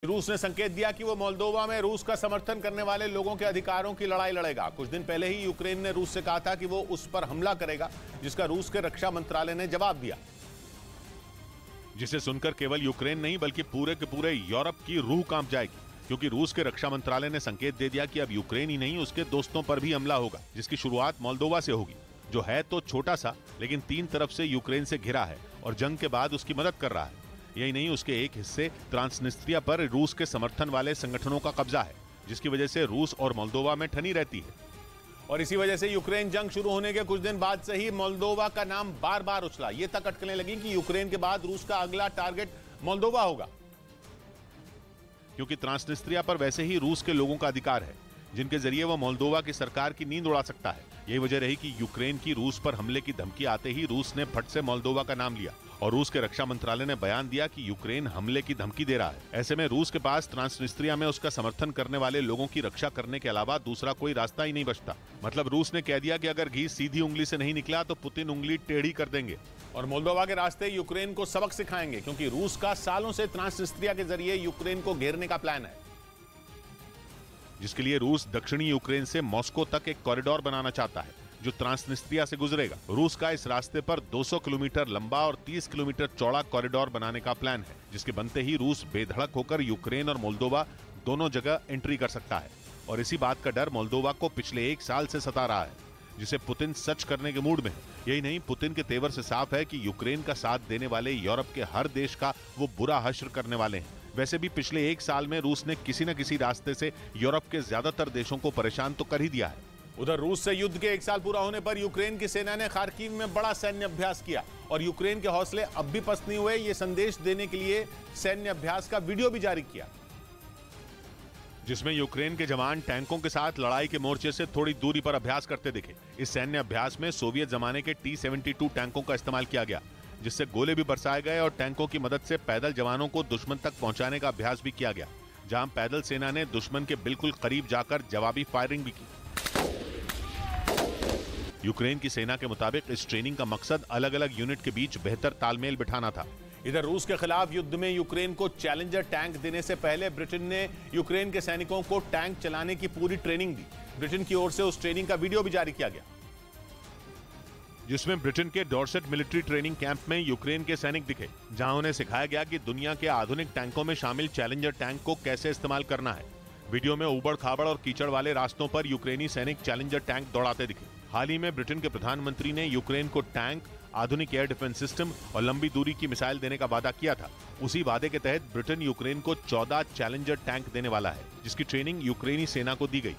रूस ने संकेत दिया कि वो मोल्दोवा में रूस का समर्थन करने वाले लोगों के अधिकारों की लड़ाई लड़ेगा। कुछ दिन पहले ही यूक्रेन ने रूस से कहा था कि वो उस पर हमला करेगा, जिसका रूस के रक्षा मंत्रालय ने जवाब दिया, जिसे सुनकर केवल यूक्रेन नहीं बल्कि पूरे के पूरे यूरोप की रूह कांप जाएगी, क्योंकि रूस के रक्षा मंत्रालय ने संकेत दे दिया कि अब यूक्रेन ही नहीं उसके दोस्तों पर भी हमला होगा, जिसकी शुरुआत मोल्दोवा से होगी, जो है तो छोटा सा लेकिन तीन तरफ से यूक्रेन से घिरा है और जंग के बाद उसकी मदद कर रहा है। यही नहीं, उसके एक हिस्से ट्रांसनिस्ट्रिया पर रूस के समर्थन वाले संगठनों का कब्जा है, जिसकी वजह से रूस और मोल्दोवा में ठनी रहती है। और इसी वजह से यूक्रेन जंग शुरू होने के कुछ दिन बाद से ही मोल्दोवा का नाम बार बार उछला। ये तक अटकलें लगी कि यूक्रेन के बाद रूस का अगला टारगेट मोल्दोवा होगा, क्योंकि ट्रांसनिस्ट्रिया पर वैसे ही रूस के लोगों का अधिकार है, जिनके जरिए वह मोल्दोवा की सरकार की नींद उड़ा सकता है। यही वजह रही कि यूक्रेन की रूस पर हमले की धमकी आते ही रूस ने फट से मोल्दोवा का नाम लिया और रूस के रक्षा मंत्रालय ने बयान दिया कि यूक्रेन हमले की धमकी दे रहा है। ऐसे में रूस के पास ट्रांसनिस्ट्रिया में उसका समर्थन करने वाले लोगों की रक्षा करने के अलावा दूसरा कोई रास्ता ही नहीं बचता। मतलब रूस ने कह दिया कि अगर घी सीधी उंगली से नहीं निकला तो पुतिन उंगली टेढ़ी कर देंगे और मोल्दोवा के रास्ते यूक्रेन को सबक सिखाएंगे, क्योंकि रूस का सालों से ट्रांसनिस्ट्रिया के जरिए यूक्रेन को घेरने का प्लान है, जिसके लिए रूस दक्षिणी यूक्रेन से मॉस्को तक एक कॉरिडोर बनाना चाहता है, जो ट्रांसनिस्ट्रिया से गुजरेगा। रूस का इस रास्ते पर 200 किलोमीटर लंबा और 30 किलोमीटर चौड़ा कॉरिडोर बनाने का प्लान है, जिसके बनते ही रूस बेधड़क होकर यूक्रेन और मोल्दोवा दोनों जगह एंट्री कर सकता है। और इसी बात का डर मोल्दोवा को पिछले 1 साल से सता रहा है, जिसे पुतिन सच करने के मूड में है। यही नहीं, पुतिन के तेवर से साफ है कि यूक्रेन का साथ देने वाले यूरोप के हर देश का वो बुरा हश्र करने वाले हैं। वैसे भी पिछले 1 साल में रूस ने किसी न किसी रास्ते से यूरोप के ज्यादातर देशों को परेशान तो कर ही दिया है। उधर रूस से युद्ध के 1 साल पूरा होने पर यूक्रेन की सेना ने खार्किव में बड़ा सैन्य अभ्यास किया और यूक्रेन के हौसले अब भी पस्त नहीं हुए, ये संदेश देने के लिए सैन्य अभ्यास का वीडियो भी जारी किया, जिसमें यूक्रेन के जवान टैंकों के साथ लड़ाई के मोर्चे से थोड़ी दूरी पर अभ्यास करते दिखे। इस सैन्य अभ्यास में सोवियत जमाने के T-72 टैंकों का इस्तेमाल किया गया, जिससे गोले भी बरसाए गए और टैंकों की मदद से पैदल जवानों को दुश्मन तक पहुंचाने का अभ्यास भी किया गया, जहां पैदल सेना ने दुश्मन के बिल्कुल करीब जाकर जवाबी फायरिंग भी की। यूक्रेन की सेना के मुताबिक इस ट्रेनिंग का मकसद अलग अलग यूनिट के बीच बेहतर तालमेल बिठाना था। इधर रूस के खिलाफ युद्ध में यूक्रेन को चैलेंजर टैंक देने से पहले ब्रिटेन ने यूक्रेन के सैनिकों को टैंक चलाने की पूरी ट्रेनिंग दी। ब्रिटेन की ओर से उस ट्रेनिंग का वीडियो भी जारी किया गया, जिसमें ब्रिटेन के डॉर्सेट मिलिट्री ट्रेनिंग कैंप में यूक्रेन के सैनिक दिखे, जहां उन्हें सिखाया गया कि दुनिया के आधुनिक टैंकों में शामिल चैलेंजर टैंक को कैसे इस्तेमाल करना है। वीडियो में उबड़ खाबड़ और कीचड़ वाले रास्तों पर यूक्रेनी सैनिक चैलेंजर टैंक दौड़ाते दिखे। हाल ही में ब्रिटेन के प्रधानमंत्री ने यूक्रेन को टैंक, आधुनिक एयर डिफेंस सिस्टम और लंबी दूरी की मिसाइल देने का वादा किया था। उसी वादे के तहत ब्रिटेन यूक्रेन को 14 चैलेंजर टैंक देने वाला है, जिसकी ट्रेनिंग यूक्रेनी सेना को दी गई।